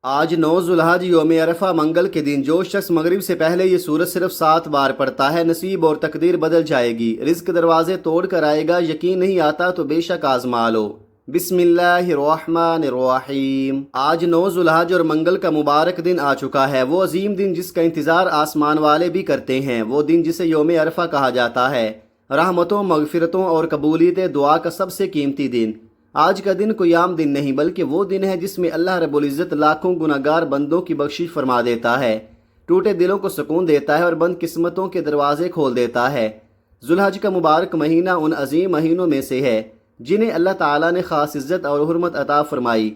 آج 9 ذوالحج یوم عرفہ منگل کے دن جو شخص مغرب سے پہلے یہ سورت صرف 7 بار پڑھتا ہے نصیب اور تقدیر بدل جائے گی، رزق دروازے توڑ کر آئے گا، یقین نہیں آتا تو بے شک آزما لو۔ بسم اللہ الرحمن الرحیم۔ آج 9 ذوالحج اور منگل کا مبارک دن آ چکا ہے، وہ عظیم دن جس کا انتظار آسمان والے بھی کرتے ہیں، وہ دن جسے یوم عرفہ کہا جاتا ہے، رحمتوں، مغفرتوں اور قبولیت دعا کا سب سے قیمتی دن۔ آج کا دن کوئی عام دن نہیں بلکہ وہ دن ہے جس میں اللہ رب العزت لاکھوں گناہگار بندوں کی بخشش فرما دیتا ہے، ٹوٹے دلوں کو سکون دیتا ہے اور بند قسمتوں کے دروازے کھول دیتا ہے۔ ذوالحج کا مبارک مہینہ ان عظیم مہینوں میں سے ہے جنہیں اللہ تعالیٰ نے خاص عزت اور حرمت عطا فرمائی۔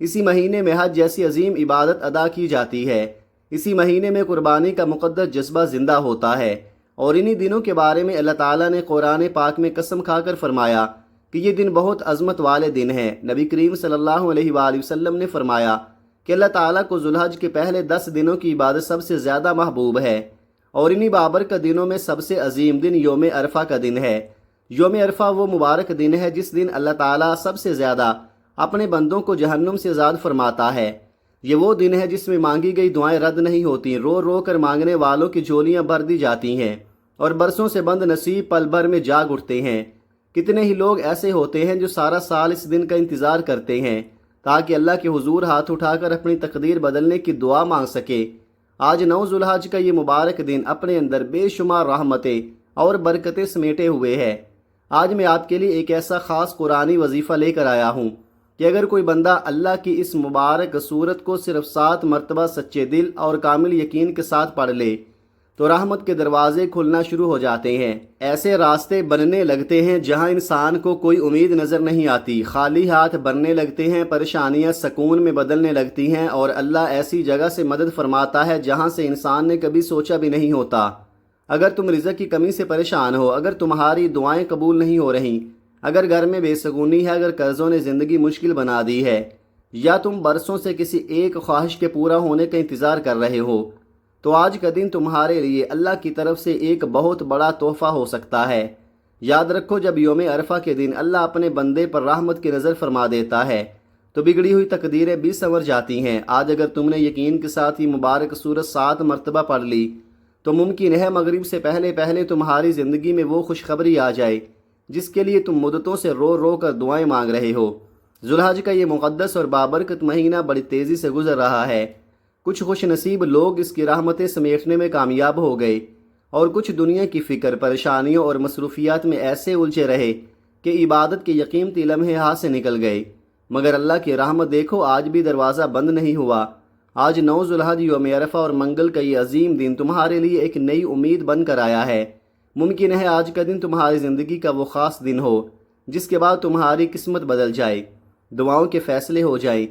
اسی مہینے میں حج جیسی عظیم عبادت ادا کی جاتی ہے، اسی مہینے میں قربانی کا مقدس جذبہ زندہ ہوتا ہے، اور انہی دنوں کے بارے میں اللہ تعالیٰ نے قرآن پاک میں قسم کھا کر فرمایا کہ یہ دن بہت عظمت والے دن ہیں۔ نبی کریم صلی اللہ علیہ وآلہ وسلم نے فرمایا کہ اللہ تعالیٰ کو ذوالحج کے پہلے 10 دنوں کی عبادت سب سے زیادہ محبوب ہے، اور انہی بابرکت دنوں میں سب سے عظیم دن یوم عرفہ کا دن ہے۔ یوم عرفہ وہ مبارک دن ہے جس دن اللہ تعالیٰ سب سے زیادہ اپنے بندوں کو جہنم سے آزاد فرماتا ہے۔ یہ وہ دن ہے جس میں مانگی گئی دعائیں رد نہیں ہوتی، رو رو کر مانگنے والوں کی جھولیاں بھر دی جاتی ہیں، اور برسوں سے بند نصیب پل بھر میں جاگ اٹھتے ہیں۔ کتنے ہی لوگ ایسے ہوتے ہیں جو سارا سال اس دن کا انتظار کرتے ہیں تاکہ اللہ کے حضور ہاتھ اٹھا کر اپنی تقدیر بدلنے کی دعا مانگ سکے۔ آج 9 ذوالحج کا یہ مبارک دن اپنے اندر بے شمار رحمتیں اور برکتیں سمیٹے ہوئے ہے۔ آج میں آپ کے لیے ایک ایسا خاص قرآنی وظیفہ لے کر آیا ہوں کہ اگر کوئی بندہ اللہ کی اس مبارک سورت کو صرف 7 مرتبہ سچے دل اور کامل یقین کے ساتھ پڑھ لے تو رحمت کے دروازے کھلنا شروع ہو جاتے ہیں، ایسے راستے بننے لگتے ہیں جہاں انسان کو کوئی امید نظر نہیں آتی، خالی ہاتھ بننے لگتے ہیں، پریشانیاں سکون میں بدلنے لگتی ہیں، اور اللہ ایسی جگہ سے مدد فرماتا ہے جہاں سے انسان نے کبھی سوچا بھی نہیں ہوتا۔ اگر تم رزق کی کمی سے پریشان ہو، اگر تمہاری دعائیں قبول نہیں ہو رہیں، اگر گھر میں بے سکونی ہے، اگر قرضوں نے زندگی مشکل بنا دی ہے، یا تم برسوں سے کسی ایک خواہش کے پورا ہونے کا انتظار کر رہے ہو، تو آج کا دن تمہارے لیے اللہ کی طرف سے ایک بہت بڑا تحفہ ہو سکتا ہے۔ یاد رکھو، جب یوم عرفہ کے دن اللہ اپنے بندے پر رحمت کی نظر فرما دیتا ہے تو بگڑی ہوئی تقدیریں بھی سنور جاتی ہیں۔ آج اگر تم نے یقین کے ساتھ یہ مبارک سورت 7 مرتبہ پڑھ لی تو ممکن ہے مغرب سے پہلے تمہاری زندگی میں وہ خوشخبری آ جائے جس کے لیے تم مدتوں سے رو رو کر دعائیں مانگ رہے ہو۔ ذوالحج کا یہ مقدس اور بابرکت مہینہ بڑی تیزی سے گزر رہا ہے۔ کچھ خوش نصیب لوگ اس کی رحمتیں سمیٹنے میں کامیاب ہو گئے، اور کچھ دنیا کی فکر، پریشانیوں اور مصروفیات میں ایسے الجھے رہے کہ عبادت کے قیمتی لمحے ہاتھ سے نکل گئے۔ مگر اللہ کی رحمت دیکھو، آج بھی دروازہ بند نہیں ہوا۔ آج 9 ذوالحج یوم عرفہ اور منگل کا یہ عظیم دن تمہارے لیے ایک نئی امید بن کر آیا ہے۔ ممکن ہے آج کا دن تمہاری زندگی کا وہ خاص دن ہو جس کے بعد تمہاری قسمت بدل جائے، دعاؤں کے فیصلے ہو جائیں،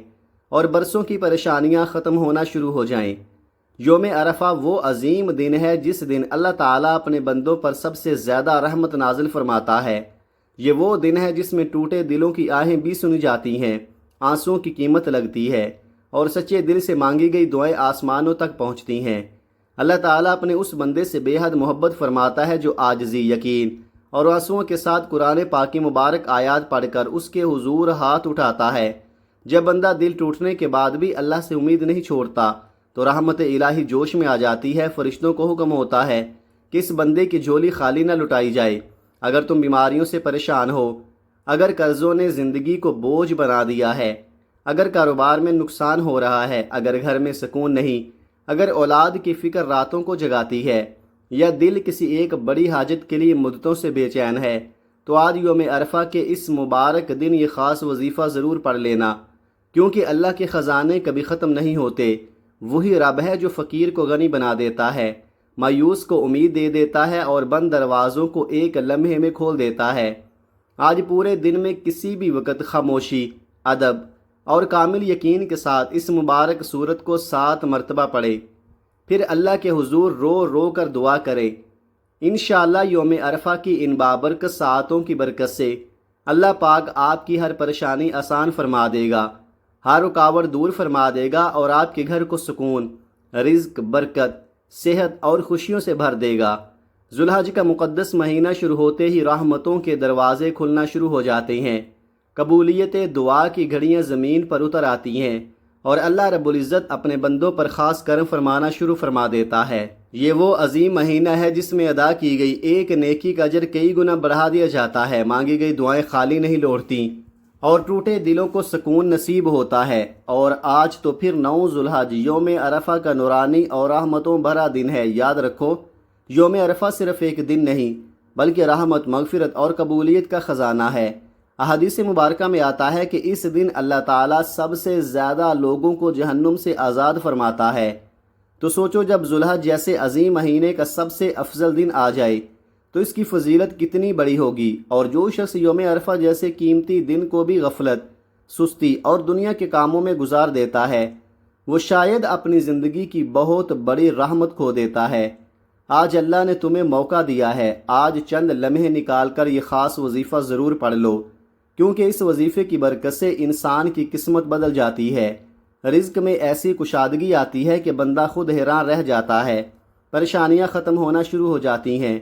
اور برسوں کی پریشانیاں ختم ہونا شروع ہو جائیں۔ یوم عرفہ وہ عظیم دن ہے جس دن اللہ تعالیٰ اپنے بندوں پر سب سے زیادہ رحمت نازل فرماتا ہے۔ یہ وہ دن ہے جس میں ٹوٹے دلوں کی آہیں بھی سنی جاتی ہیں، آنسوؤں کی قیمت لگتی ہے، اور سچے دل سے مانگی گئی دعائیں آسمانوں تک پہنچتی ہیں۔ اللہ تعالیٰ اپنے اس بندے سے بے حد محبت فرماتا ہے جو عاجزی، یقین اور آنسوؤں کے ساتھ قرآن پاک کی مبارک آیات پڑھ کر اس کے حضور ہاتھ اٹھاتا ہے۔ جب بندہ دل ٹوٹنے کے بعد بھی اللہ سے امید نہیں چھوڑتا تو رحمت الہی جوش میں آ جاتی ہے۔ فرشتوں کو حکم ہوتا ہے کہ اس بندے کی جھولی خالی نہ لٹائی جائے۔ اگر تم بیماریوں سے پریشان ہو، اگر قرضوں نے زندگی کو بوجھ بنا دیا ہے، اگر کاروبار میں نقصان ہو رہا ہے، اگر گھر میں سکون نہیں، اگر اولاد کی فکر راتوں کو جگاتی ہے، یا دل کسی ایک بڑی حاجت کے لیے مدتوں سے بے چین ہے، تو آج یوم عرفہ کے اس مبارک دن یہ خاص وظیفہ ضرور پڑھ لینا، کیونکہ اللہ کے خزانے کبھی ختم نہیں ہوتے۔ وہی رب ہے جو فقیر کو غنی بنا دیتا ہے، مایوس کو امید دے دیتا ہے، اور بند دروازوں کو ایک لمحے میں کھول دیتا ہے۔ آج پورے دن میں کسی بھی وقت خاموشی، ادب اور کامل یقین کے ساتھ اس مبارک سورت کو 7 مرتبہ پڑھے، پھر اللہ کے حضور رو رو کر دعا کرے۔ انشاءاللہ یوم عرفہ کی ان بابرکت ساعتوں کی برکت سے اللہ پاک آپ کی ہر پریشانی آسان فرما دے گا، ہر رکاوٹ دور فرما دے گا، اور آپ کے گھر کو سکون، رزق، برکت، صحت اور خوشیوں سے بھر دے گا۔ ذوالحج کا مقدس مہینہ شروع ہوتے ہی رحمتوں کے دروازے کھلنا شروع ہو جاتے ہیں، قبولیت دعا کی گھڑیاں زمین پر اتر آتی ہیں، اور اللہ رب العزت اپنے بندوں پر خاص کرم فرمانا شروع فرما دیتا ہے۔ یہ وہ عظیم مہینہ ہے جس میں ادا کی گئی ایک نیکی کا اجر کئی گنا بڑھا دیا جاتا ہے، مانگی گئی دعائیں خالی نہیں لوٹتی اور ٹوٹے دلوں کو سکون نصیب ہوتا ہے۔ اور آج تو پھر 9 ذوالحج یوم عرفہ کا نورانی اور رحمتوں بھرا دن ہے۔ یاد رکھو، یوم عرفہ صرف ایک دن نہیں بلکہ رحمت، مغفرت اور قبولیت کا خزانہ ہے۔ احادیث مبارکہ میں آتا ہے کہ اس دن اللہ تعالیٰ سب سے زیادہ لوگوں کو جہنم سے آزاد فرماتا ہے۔ تو سوچو، جب ذوالحج جیسے عظیم مہینے کا سب سے افضل دن آ جائے تو اس کی فضیلت کتنی بڑی ہوگی۔ اور جو شخص یوم عرفہ جیسے قیمتی دن کو بھی غفلت، سستی اور دنیا کے کاموں میں گزار دیتا ہے، وہ شاید اپنی زندگی کی بہت بڑی رحمت کھو دیتا ہے۔ آج اللہ نے تمہیں موقع دیا ہے، آج چند لمحے نکال کر یہ خاص وظیفہ ضرور پڑھ لو، کیونکہ اس وظیفے کی برکت سے انسان کی قسمت بدل جاتی ہے۔ رزق میں ایسی کشادگی آتی ہے کہ بندہ خود حیران رہ جاتا ہے، پریشانیاں ختم ہونا شروع ہو جاتی ہیں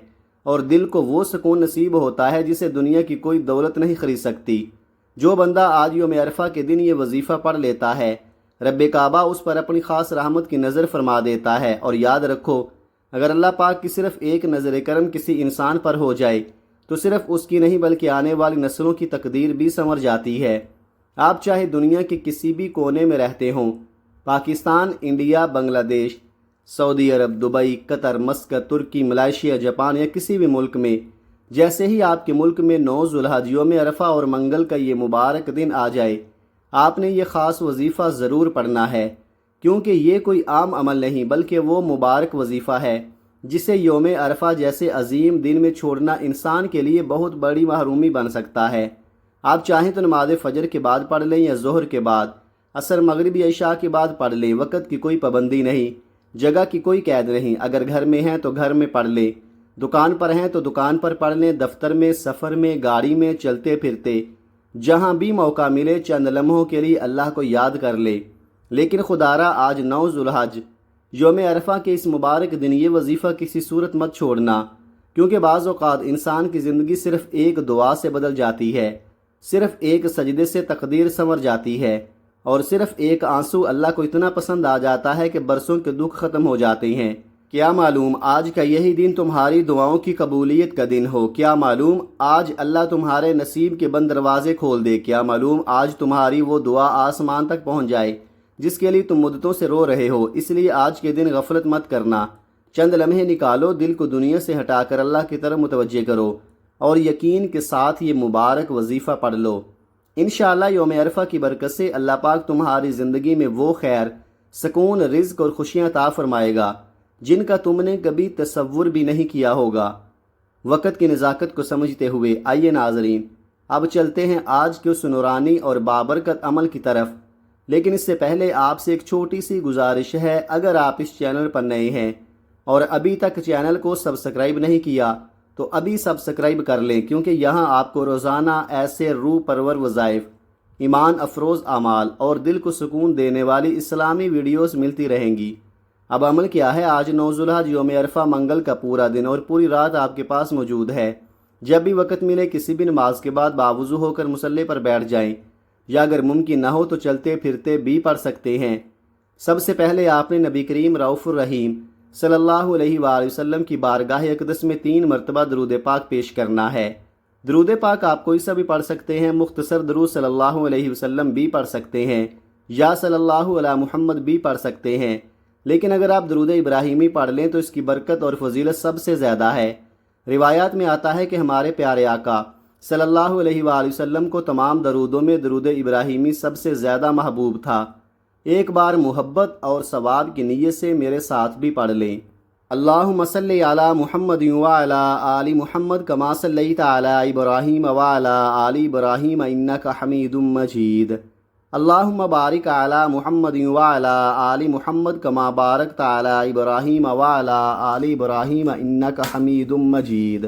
اور دل کو وہ سکون نصیب ہوتا ہے جسے دنیا کی کوئی دولت نہیں خرید سکتی۔ جو بندہ آج یوم عرفہ کے دن یہ وظیفہ پڑھ لیتا ہے، رب کعبہ اس پر اپنی خاص رحمت کی نظر فرما دیتا ہے۔ اور یاد رکھو، اگر اللہ پاک کی صرف ایک نظر کرم کسی انسان پر ہو جائے تو صرف اس کی نہیں بلکہ آنے والی نسلوں کی تقدیر بھی سنور جاتی ہے۔ آپ چاہے دنیا کے کسی بھی کونے میں رہتے ہوں، پاکستان، انڈیا، بنگلہ دیش، سعودی عرب، دبئی، قطر، مسقط، ترکی، ملائیشیا، جاپان یا کسی بھی ملک میں، جیسے ہی آپ کے ملک میں 9 ذوالحج یوم عرفہ اور منگل کا یہ مبارک دن آ جائے، آپ نے یہ خاص وظیفہ ضرور پڑھنا ہے، کیونکہ یہ کوئی عام عمل نہیں بلکہ وہ مبارک وظیفہ ہے جسے یوم عرفہ جیسے عظیم دن میں چھوڑنا انسان کے لیے بہت بڑی محرومی بن سکتا ہے۔ آپ چاہیں تو نماز فجر کے بعد پڑھ لیں یا ظہر کے بعد، عصر، مغرب یا عشاء کے بعد پڑھ لیں، وقت کی کوئی پابندی نہیں، جگہ کی کوئی قید نہیں۔ اگر گھر میں ہیں تو گھر میں پڑھ لیں، دکان پر ہیں تو دکان پر پڑھ لیں، دفتر میں، سفر میں، گاڑی میں، چلتے پھرتے، جہاں بھی موقع ملے چند لمحوں کے لیے اللہ کو یاد کر لے۔ لیکن خدارا، آج 9 ذوالحج یوم عرفہ کے اس مبارک دن یہ وظیفہ کسی صورت مت چھوڑنا، کیونکہ بعض اوقات انسان کی زندگی صرف ایک دعا سے بدل جاتی ہے، صرف ایک سجدے سے تقدیر سنور جاتی ہے، اور صرف ایک آنسو اللہ کو اتنا پسند آ جاتا ہے کہ برسوں کے دکھ ختم ہو جاتے ہیں۔ کیا معلوم آج کا یہی دن تمہاری دعاؤں کی قبولیت کا دن ہو؟ کیا معلوم آج اللہ تمہارے نصیب کے بند دروازے کھول دے؟ کیا معلوم آج تمہاری وہ دعا آسمان تک پہنچ جائے جس کے لیے تم مدتوں سے رو رہے ہو؟ اس لیے آج کے دن غفلت مت کرنا، چند لمحے نکالو، دل کو دنیا سے ہٹا کر اللہ کی طرف متوجہ کرو اور یقین کے ساتھ یہ مبارک وظیفہ پڑھ لو۔ انشاءاللہ یوم عرفہ کی برکت سے اللہ پاک تمہاری زندگی میں وہ خیر، سکون، رزق اور خوشیاں عطا فرمائے گا جن کا تم نے کبھی تصور بھی نہیں کیا ہوگا۔ وقت کی نزاکت کو سمجھتے ہوئے آئیے ناظرین، اب چلتے ہیں آج کے اس نورانی اور بابرکت عمل کی طرف، لیکن اس سے پہلے آپ سے ایک چھوٹی سی گزارش ہے۔ اگر آپ اس چینل پر نئے ہیں اور ابھی تک چینل کو سبسکرائب نہیں کیا تو ابھی سبسکرائب کر لیں، کیونکہ یہاں آپ کو روزانہ ایسے روح پرور وظائف، ایمان افروز اعمال اور دل کو سکون دینے والی اسلامی ویڈیوز ملتی رہیں گی۔ اب عمل کیا ہے؟ آج 9 ذوالحج یوم عرفہ منگل کا پورا دن اور پوری رات آپ کے پاس موجود ہے۔ جب بھی وقت ملے کسی بھی نماز کے بعد باوضو ہو کر مصلی پر بیٹھ جائیں، یا اگر ممکن نہ ہو تو چلتے پھرتے بھی پڑھ سکتے ہیں۔ سب سے پہلے آپ نے نبی کریم رؤوف الرحیم صلی اللہ علیہ وآلہ وسلم کی بارگاہ اقدس میں 3 مرتبہ درود پاک پیش کرنا ہے۔ درود پاک آپ کوئی سا بھی پڑھ سکتے ہیں، مختصر درود صلی اللہ علیہ وسلم بھی پڑھ سکتے ہیں، یا صلی اللہ علی محمد بھی پڑھ سکتے ہیں، لیکن اگر آپ درود ابراہیمی پڑھ لیں تو اس کی برکت اور فضیلت سب سے زیادہ ہے۔ روایات میں آتا ہے کہ ہمارے پیارے آقا صلی اللہ علیہ وآلہ وسلم کو تمام درودوں میں درود ابراہیمی سب سے زیادہ محبوب تھا۔ ایک بار محبت اور ثواب کی نیت سے میرے ساتھ بھی پڑھ لیں۔ اللہم صلی علی محمد وعلی آل محمد کما صلیت علی ابراہیم وعلی آل ابراہیم انک حمید مجید۔ اللہم بارک علی محمد وعلی آل محمد کما بارکت علی ابراہیم وعلی آل ابراہیم انک حمید مجید۔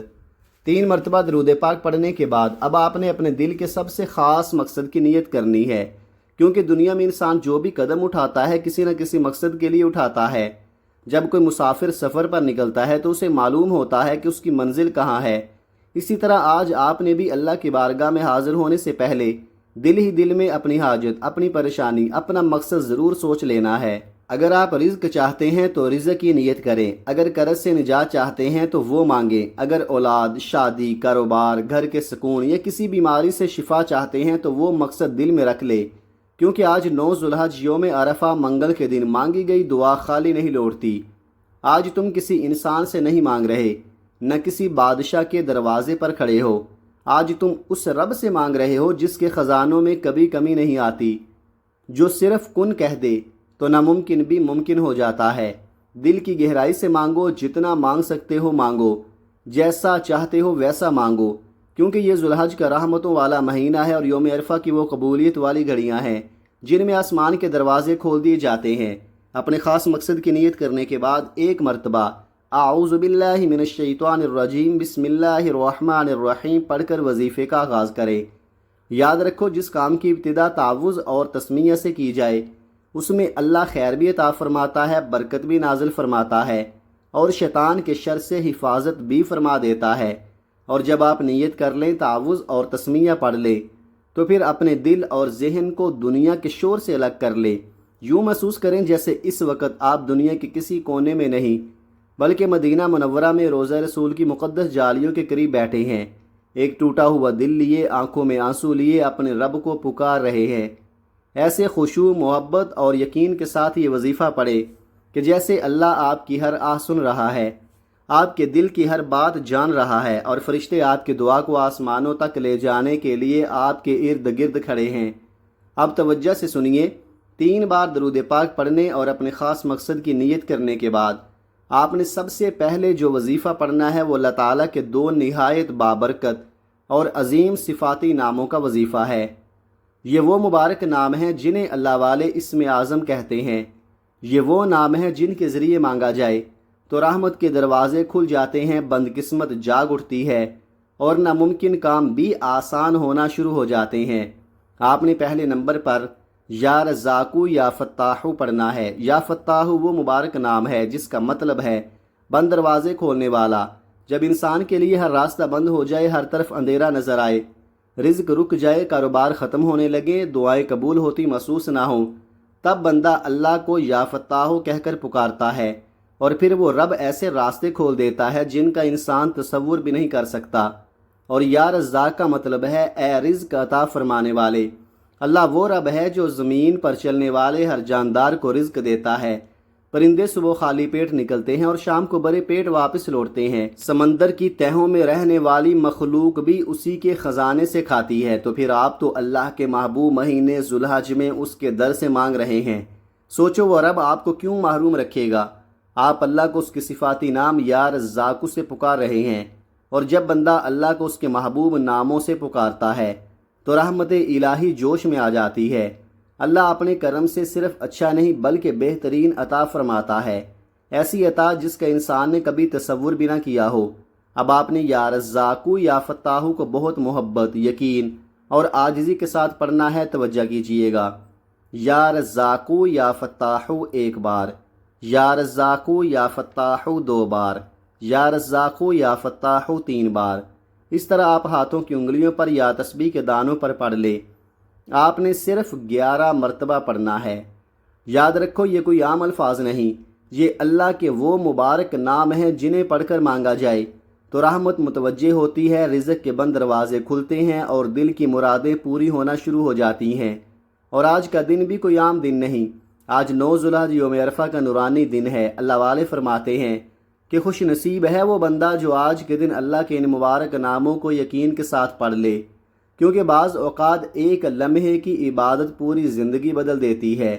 3 مرتبہ درود پاک پڑھنے کے بعد اب آپ نے اپنے دل کے سب سے خاص مقصد کی نیت کرنی ہے، کیونکہ دنیا میں انسان جو بھی قدم اٹھاتا ہے کسی نہ کسی مقصد کے لیے اٹھاتا ہے۔ جب کوئی مسافر سفر پر نکلتا ہے تو اسے معلوم ہوتا ہے کہ اس کی منزل کہاں ہے۔ اسی طرح آج آپ نے بھی اللہ کی بارگاہ میں حاضر ہونے سے پہلے دل ہی دل میں اپنی حاجت، اپنی پریشانی، اپنا مقصد ضرور سوچ لینا ہے۔ اگر آپ رزق چاہتے ہیں تو رزق کی نیت کریں، اگر قرض سے نجات چاہتے ہیں تو وہ مانگیں، اگر اولاد، شادی، کاروبار، گھر کے سکون یا کسی بیماری سے شفا چاہتے ہیں تو وہ مقصد دل میں رکھ لے، کیونکہ آج 9 ذوالحج یوم عرفہ منگل کے دن مانگی گئی دعا خالی نہیں لوٹتی۔ آج تم کسی انسان سے نہیں مانگ رہے، نہ کسی بادشاہ کے دروازے پر کھڑے ہو، آج تم اس رب سے مانگ رہے ہو جس کے خزانوں میں کبھی کمی نہیں آتی، جو صرف کن کہہ دے تو ناممکن بھی ممکن ہو جاتا ہے۔ دل کی گہرائی سے مانگو، جتنا مانگ سکتے ہو مانگو، جیسا چاہتے ہو ویسا مانگو، کیونکہ یہ ذوالحج کا رحمتوں والا مہینہ ہے اور یوم عرفہ کی وہ قبولیت والی گھڑیاں ہیں جن میں آسمان کے دروازے کھول دیے جاتے ہیں۔ اپنے خاص مقصد کی نیت کرنے کے بعد ایک مرتبہ اعوذ باللہ من الشیطان الرجیم بسم اللہ الرحمن الرحیم پڑھ کر وظیفے کا آغاز کرے۔ یاد رکھو، جس کام کی ابتدا تعوذ اور تسمیہ سے کی جائے اس میں اللہ خیر بھی عطا فرماتا ہے، برکت بھی نازل فرماتا ہے اور شیطان کے شر سے حفاظت بھی فرما دیتا ہے۔ اور جب آپ نیت کر لیں، تعوذ اور تسمیہ پڑھ لیں، تو پھر اپنے دل اور ذہن کو دنیا کے شور سے الگ کر لیں۔ یوں محسوس کریں جیسے اس وقت آپ دنیا کے کسی کونے میں نہیں بلکہ مدینہ منورہ میں روضہ رسول کی مقدس جالیوں کے قریب بیٹھے ہیں، ایک ٹوٹا ہوا دل لیے، آنکھوں میں آنسو لیے اپنے رب کو پکار رہے ہیں۔ ایسے خشوع، محبت اور یقین کے ساتھ یہ وظیفہ پڑھے کہ جیسے اللہ آپ کی ہر آہ سن رہا ہے، آپ کے دل کی ہر بات جان رہا ہے اور فرشتے آپ کی دعا کو آسمانوں تک لے جانے کے لیے آپ کے ارد گرد کھڑے ہیں۔ اب توجہ سے سنیے، 3 بار درود پاک پڑھنے اور اپنے خاص مقصد کی نیت کرنے کے بعد آپ نے سب سے پہلے جو وظیفہ پڑھنا ہے وہ اللہ تعالیٰ کے 2 نہایت بابرکت اور عظیم صفاتی ناموں کا وظیفہ ہے۔ یہ وہ مبارک نام ہیں جنہیں اللہ والے اسم اعظم کہتے ہیں۔ یہ وہ نام ہیں جن کے ذریعے مانگا جائے تو رحمت کے دروازے کھل جاتے ہیں، بند قسمت جاگ اٹھتی ہے اور ناممکن کام بھی آسان ہونا شروع ہو جاتے ہیں۔ آپ نے پہلے نمبر پر یا رزاقو یا فتاحو پڑھنا ہے۔ یا فتاحو وہ مبارک نام ہے جس کا مطلب ہے بند دروازے کھولنے والا۔ جب انسان کے لیے ہر راستہ بند ہو جائے، ہر طرف اندھیرا نظر آئے، رزق رک جائے، کاروبار ختم ہونے لگے، دعائیں قبول ہوتی محسوس نہ ہوں، تب بندہ اللہ کو یا فتاحو کہہ کر پکارتا ہے اور پھر وہ رب ایسے راستے کھول دیتا ہے جن کا انسان تصور بھی نہیں کر سکتا۔ اور یا رزاق کا مطلب ہے اے رزق عطا فرمانے والے۔ اللہ وہ رب ہے جو زمین پر چلنے والے ہر جاندار کو رزق دیتا ہے۔ پرندے صبح خالی پیٹ نکلتے ہیں اور شام کو بھرے پیٹ واپس لوٹتے ہیں۔ سمندر کی تہوں میں رہنے والی مخلوق بھی اسی کے خزانے سے کھاتی ہے، تو پھر آپ تو اللہ کے محبوب مہینے ذوالحج میں اس کے در سے مانگ رہے ہیں۔ سوچو وہ رب آپ کو کیوں محروم رکھے گا؟ آپ اللہ کو اس کے صفاتی نام یا رزاق سے پکار رہے ہیں، اور جب بندہ اللہ کو اس کے محبوب ناموں سے پکارتا ہے تو رحمت الہی جوش میں آ جاتی ہے۔ اللہ اپنے کرم سے صرف اچھا نہیں بلکہ بہترین عطا فرماتا ہے، ایسی عطا جس کا انسان نے کبھی تصور بھی نہ کیا ہو۔ اب آپ نے یا رزاقو یا فتاحو کو بہت محبت، یقین اور عاجزی کے ساتھ پڑھنا ہے۔ توجہ کیجیے گا، یا رزاقو یا فتاحو 1 بار، یا رزاقو یا فتاحو 2 بار، یا رزاقو یا فتاحو 3 بار۔ اس طرح آپ ہاتھوں کی انگلیوں پر یا تسبیح کے دانوں پر پڑھ لے۔ آپ نے صرف 11 مرتبہ پڑھنا ہے۔ یاد رکھو، یہ کوئی عام الفاظ نہیں، یہ اللہ کے وہ مبارک نام ہیں جنہیں پڑھ کر مانگا جائے تو رحمت متوجہ ہوتی ہے، رزق کے بند دروازے کھلتے ہیں اور دل کی مرادیں پوری ہونا شروع ہو جاتی ہیں۔ اور آج کا دن بھی کوئی عام دن نہیں، آج 9 ذوالحج یوم عرفہ کا نورانی دن ہے۔ اللہ والے فرماتے ہیں کہ خوش نصیب ہے وہ بندہ جو آج کے دن اللہ کے ان مبارک ناموں کو یقین کے ساتھ پڑھ لے، کیونکہ بعض اوقات ایک لمحے کی عبادت پوری زندگی بدل دیتی ہے۔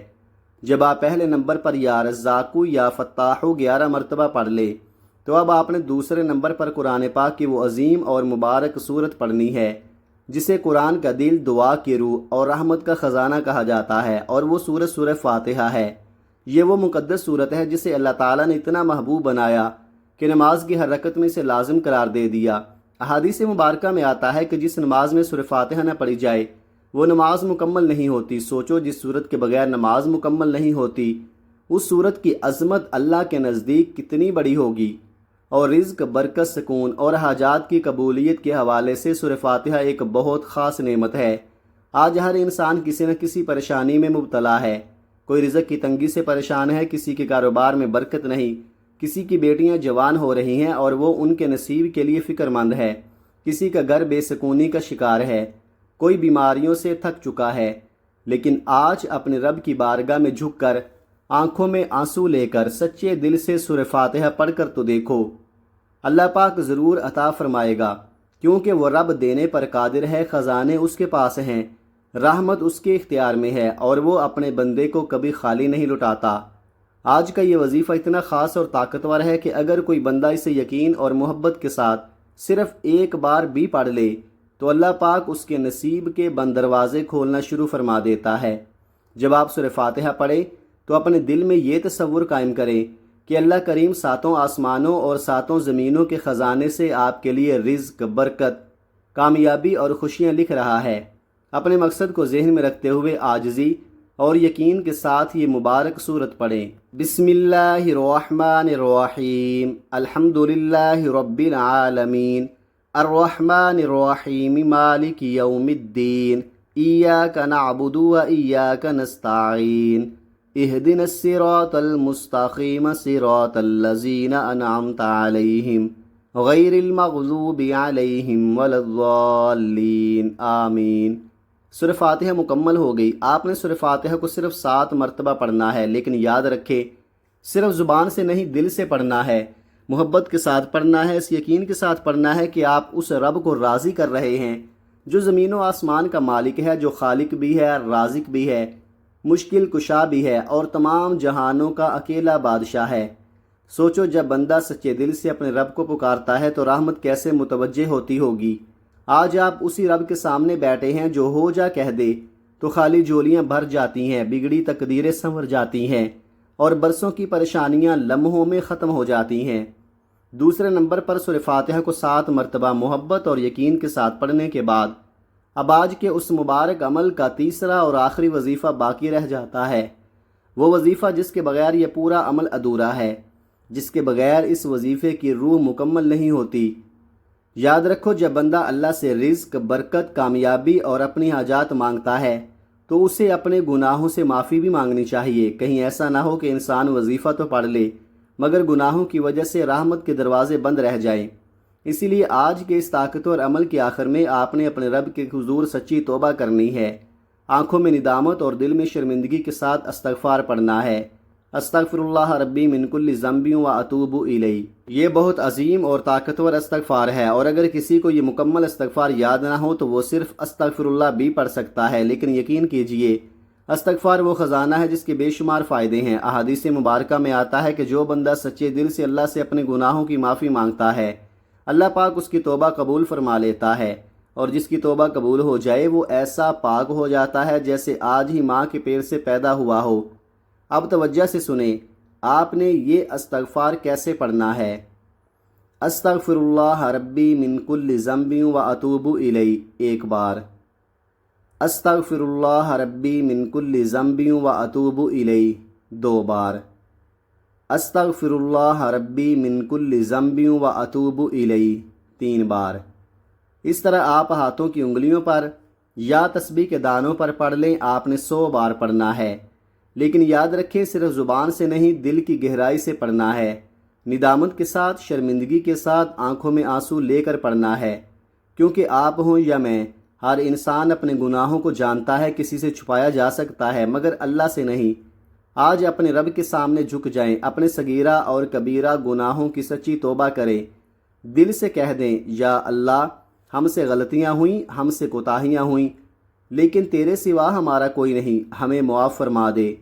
جب آپ پہلے نمبر پر یا رزاقو یا فتاحو 11 مرتبہ پڑھ لے تو اب آپ نے دوسرے نمبر پر قرآن پاک کی وہ عظیم اور مبارک صورت پڑھنی ہے جسے قرآن کا دل، دعا کی روح اور رحمت کا خزانہ کہا جاتا ہے، اور وہ سورت سورہ فاتحہ ہے۔ یہ وہ مقدس صورت ہے جسے اللہ تعالیٰ نے اتنا محبوب بنایا کہ نماز کی ہر رکعت میں اسے لازم قرار دے دیا۔ احادیث مبارکہ میں آتا ہے کہ جس نماز میں سورہ فاتحہ نہ پڑھی جائے وہ نماز مکمل نہیں ہوتی۔ سوچو، جس صورت کے بغیر نماز مکمل نہیں ہوتی، اس صورت کی عظمت اللہ کے نزدیک کتنی بڑی ہوگی۔ اور رزق، برکت، سکون اور حاجات کی قبولیت کے حوالے سے سورہ فاتحہ ایک بہت خاص نعمت ہے۔ آج ہر انسان کسی نہ کسی پریشانی میں مبتلا ہے۔ کوئی رزق کی تنگی سے پریشان ہے، کسی کے کاروبار میں برکت نہیں، کسی کی بیٹیاں جوان ہو رہی ہیں اور وہ ان کے نصیب کے لیے فکر مند ہے، کسی کا گھر بے سکونی کا شکار ہے، کوئی بیماریوں سے تھک چکا ہے۔ لیکن آج اپنے رب کی بارگاہ میں جھک کر، آنکھوں میں آنسو لے کر، سچے دل سے سورہ فاتحہ پڑھ کر تو دیکھو، اللہ پاک ضرور عطا فرمائے گا، کیونکہ وہ رب دینے پر قادر ہے، خزانے اس کے پاس ہیں، رحمت اس کے اختیار میں ہے اور وہ اپنے بندے کو کبھی خالی نہیں لٹاتا۔ آج کا یہ وظیفہ اتنا خاص اور طاقتور ہے کہ اگر کوئی بندہ اسے یقین اور محبت کے ساتھ صرف ایک بار بھی پڑھ لے تو اللہ پاک اس کے نصیب کے بند دروازے کھولنا شروع فرما دیتا ہے۔ جب آپ سورہ فاتحہ پڑھیں تو اپنے دل میں یہ تصور قائم کریں کہ اللہ کریم ساتوں آسمانوں اور ساتوں زمینوں کے خزانے سے آپ کے لیے رزق، برکت، کامیابی اور خوشیاں لکھ رہا ہے۔ اپنے مقصد کو ذہن میں رکھتے ہوئے عاجزی اور یقین کے ساتھ یہ مبارک سورت پڑھیں۔ بسم اللہ الرحمن الرحیم، الحمد للہ رب العالمین، الرحمن الرحیم، مالک یوم الدین، ایاک نعبد و ایاک نستعین، اہدنا الصراط المستقیم، صراط الذین انعمت علیہم غیر المغضوب علیہم ولا الضالین، آمین۔ سورہ فاتحہ مکمل ہو گئی۔ آپ نے سورہ فاتحہ کو صرف 7 مرتبہ پڑھنا ہے، لیکن یاد رکھے صرف زبان سے نہیں، دل سے پڑھنا ہے، محبت کے ساتھ پڑھنا ہے، اس یقین کے ساتھ پڑھنا ہے کہ آپ اس رب کو راضی کر رہے ہیں جو زمین و آسمان کا مالک ہے، جو خالق بھی ہے، رازق بھی ہے، مشکل کشا بھی ہے اور تمام جہانوں کا اکیلا بادشاہ ہے۔ سوچو جب بندہ سچے دل سے اپنے رب کو پکارتا ہے تو رحمت کیسے متوجہ ہوتی ہوگی۔ آج آپ اسی رب کے سامنے بیٹھے ہیں جو ہو جا کہہ دے تو خالی جھولیاں بھر جاتی ہیں، بگڑی تقدیریں سنور جاتی ہیں اور برسوں کی پریشانیاں لمحوں میں ختم ہو جاتی ہیں۔ دوسرے نمبر پر سورہ فاتحہ کو 7 مرتبہ محبت اور یقین کے ساتھ پڑھنے کے بعد اب آج کے اس مبارک عمل کا تیسرا اور آخری وظیفہ باقی رہ جاتا ہے، وہ وظیفہ جس کے بغیر یہ پورا عمل ادھورا ہے، جس کے بغیر اس وظیفے کی روح مکمل نہیں ہوتی۔ یاد رکھو جب بندہ اللہ سے رزق، برکت، کامیابی اور اپنی حاجات مانگتا ہے تو اسے اپنے گناہوں سے معافی بھی مانگنی چاہیے۔ کہیں ایسا نہ ہو کہ انسان وظیفہ تو پڑھ لے مگر گناہوں کی وجہ سے رحمت کے دروازے بند رہ جائیں۔ اسی لیے آج کے اس طاقتور عمل کے آخر میں آپ نے اپنے رب کے حضور سچی توبہ کرنی ہے، آنکھوں میں ندامت اور دل میں شرمندگی کے ساتھ استغفار پڑھنا ہے۔ استغفر اللہ ربی من کل ذنب و اتوب الیہ، یہ بہت عظیم اور طاقتور استغفار ہے، اور اگر کسی کو یہ مکمل استغفار یاد نہ ہو تو وہ صرف استغفر اللہ بھی پڑھ سکتا ہے، لیکن یقین کیجئے استغفار وہ خزانہ ہے جس کے بے شمار فائدے ہیں۔ احادیث مبارکہ میں آتا ہے کہ جو بندہ سچے دل سے اللہ سے اپنے گناہوں کی معافی مانگتا ہے، اللہ پاک اس کی توبہ قبول فرما لیتا ہے، اور جس کی توبہ قبول ہو جائے وہ ایسا پاک ہو جاتا ہے جیسے آج ہی ماں کے پیٹ سے پیدا ہوا ہو۔ اب توجہ سے سنیں، آپ نے یہ استغفار کیسے پڑھنا ہے۔ استغفر اللہ ربی من کل ذنب و اتوب الیہ ایک بار، استغفر اللہ ربی من کل ذنب و اتوب الیہ 2 بار، استغفر اللہ ربی من کل ذنب و اتوب الیہ 3 بار۔ اس طرح آپ ہاتھوں کی انگلیوں پر یا تسبیح کے دانوں پر پڑھ لیں۔ آپ نے 100 بار پڑھنا ہے، لیکن یاد رکھیں صرف زبان سے نہیں، دل کی گہرائی سے پڑھنا ہے، ندامت کے ساتھ، شرمندگی کے ساتھ، آنکھوں میں آنسو لے کر پڑھنا ہے، کیونکہ آپ ہوں یا میں، ہر انسان اپنے گناہوں کو جانتا ہے، کسی سے چھپایا جا سکتا ہے مگر اللہ سے نہیں۔ آج اپنے رب کے سامنے جھک جائیں، اپنے صغیرہ اور کبیرہ گناہوں کی سچی توبہ کریں، دل سے کہہ دیں یا اللہ ہم سے غلطیاں ہوئیں، ہم سے کوتاہیاں ہوئیں، لیکن تیرے سوا ہمارا کوئی نہیں، ہمیں معاف فرما دے،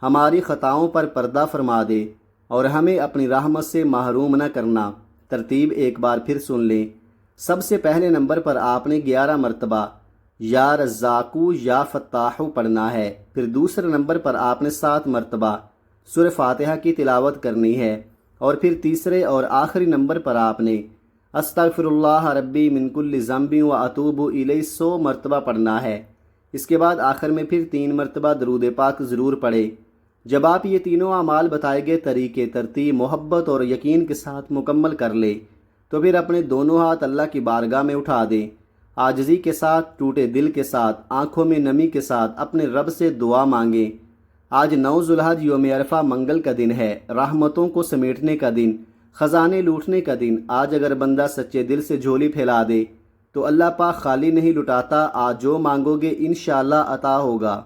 ہماری خطاؤں پر پردہ فرما دے اور ہمیں اپنی رحمت سے محروم نہ کرنا۔ ترتیب ایک بار پھر سن لیں۔ سب سے پہلے نمبر پر آپ نے 11 مرتبہ یا رزاقو یا فتاحو پڑھنا ہے، پھر دوسرے نمبر پر آپ نے 7 مرتبہ سورہ فاتحہ کی تلاوت کرنی ہے، اور پھر تیسرے اور آخری نمبر پر آپ نے استغفر اللہ ربی من کل ذنب و اتوب الیہ 100 مرتبہ پڑھنا ہے۔ اس کے بعد آخر میں پھر 3 مرتبہ درود پاک ضرور پڑھیں۔ جب آپ یہ تینوں اعمال بتائے گئے طریقے ترتیب، محبت اور یقین کے ساتھ مکمل کر لیں تو پھر اپنے دونوں ہاتھ اللہ کی بارگاہ میں اٹھا دیں، عاجزی کے ساتھ، ٹوٹے دل کے ساتھ، آنکھوں میں نمی کے ساتھ اپنے رب سے دعا مانگیں۔ آج 9 ذوالحج یوم عرفہ منگل کا دن ہے، رحمتوں کو سمیٹنے کا دن، خزانے لوٹنے کا دن۔ آج اگر بندہ سچے دل سے جھولی پھیلا دے تو اللہ پاک خالی نہیں لٹاتا، آج جو مانگو گے انشاءاللہ عطا ہوگا۔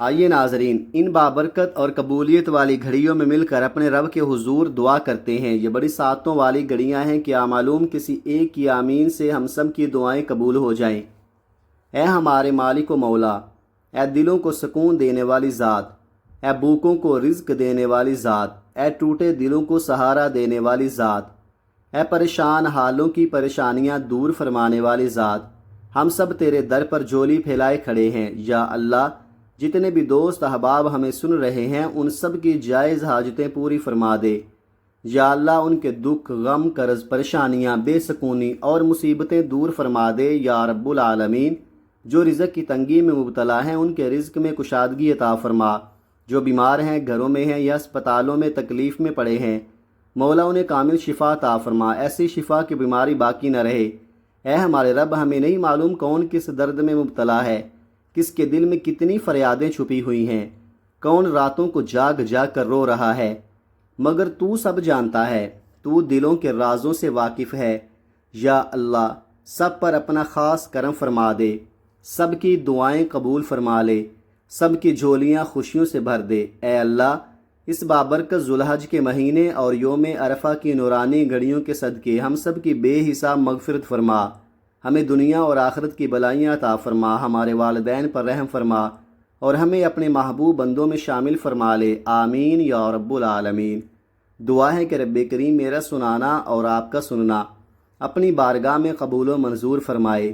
آئیے ناظرین، ان بابرکت اور قبولیت والی گھڑیوں میں مل کر اپنے رب کے حضور دعا کرتے ہیں۔ یہ بڑی سعادتوں والی گھڑیاں ہیں، کیا معلوم کسی ایک کی آمین سے ہم سب کی دعائیں قبول ہو جائیں۔ اے ہمارے مالک و مولا، اے دلوں کو سکون دینے والی ذات، اے بھوکوں کو رزق دینے والی ذات، اے ٹوٹے دلوں کو سہارا دینے والی ذات، اے پریشان حالوں کی پریشانیاں دور فرمانے والی ذات، ہم سب تیرے در پر جھولی پھیلائے کھڑے ہیں۔ یا اللہ، جتنے بھی دوست احباب ہمیں سن رہے ہیں ان سب کی جائز حاجتیں پوری فرما دے۔ یا اللہ، ان کے دکھ، غم، قرض، پریشانیاں، بے سکونی اور مصیبتیں دور فرما دے یا رب العالمین۔ جو رزق کی تنگی میں مبتلا ہیں ان کے رزق میں کشادگی عطا فرما۔ جو بیمار ہیں، گھروں میں ہیں یا اسپتالوں میں تکلیف میں پڑے ہیں، مولا انہیں کامل شفا عطا فرما، ایسی شفا کی بیماری باقی نہ رہے۔ اے ہمارے رب، ہمیں نہیں معلوم کون کس درد میں مبتلا ہے، کس کے دل میں کتنی فریادیں چھپی ہوئی ہیں، کون راتوں کو جاگ جاگ کر رو رہا ہے، مگر تو سب جانتا ہے، تو دلوں کے رازوں سے واقف ہے۔ یا اللہ، سب پر اپنا خاص کرم فرما دے، سب کی دعائیں قبول فرما لے، سب کی جھولیاں خوشیوں سے بھر دے۔ اے اللہ، اس بابرکت ذوالحج کے مہینے اور یوم عرفہ کی نورانی گھڑیوں کے صدقے ہم سب کی بے حساب مغفرت فرما، ہمیں دنیا اور آخرت کی بلائیاں عطا فرما، ہمارے والدین پر رحم فرما اور ہمیں اپنے محبوب بندوں میں شامل فرما لے۔ آمین یا رب العالمین۔ دعا ہے کہ رب کریم میرا سنانا اور آپ کا سننا اپنی بارگاہ میں قبول و منظور فرمائے،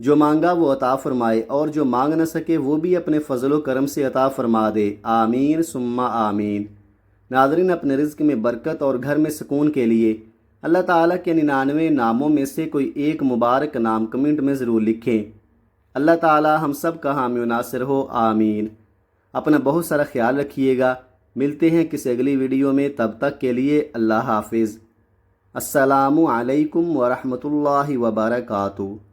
جو مانگا وہ عطا فرمائے اور جو مانگ نہ سکے وہ بھی اپنے فضل و کرم سے عطا فرما دے۔ آمین ثم آمین۔ ناظرین، اپنے رزق میں برکت اور گھر میں سکون کے لیے اللہ تعالیٰ کے 99 ناموں میں سے کوئی ایک مبارک نام کمنٹ میں ضرور لکھیں۔ اللہ تعالیٰ ہم سب کا حامی و ناصر ہو، آمین۔ اپنا بہت سارا خیال رکھیے گا، ملتے ہیں کسی اگلی ویڈیو میں، تب تک کے لیے اللہ حافظ۔ السلام علیکم ورحمۃ اللہ وبرکاتہ۔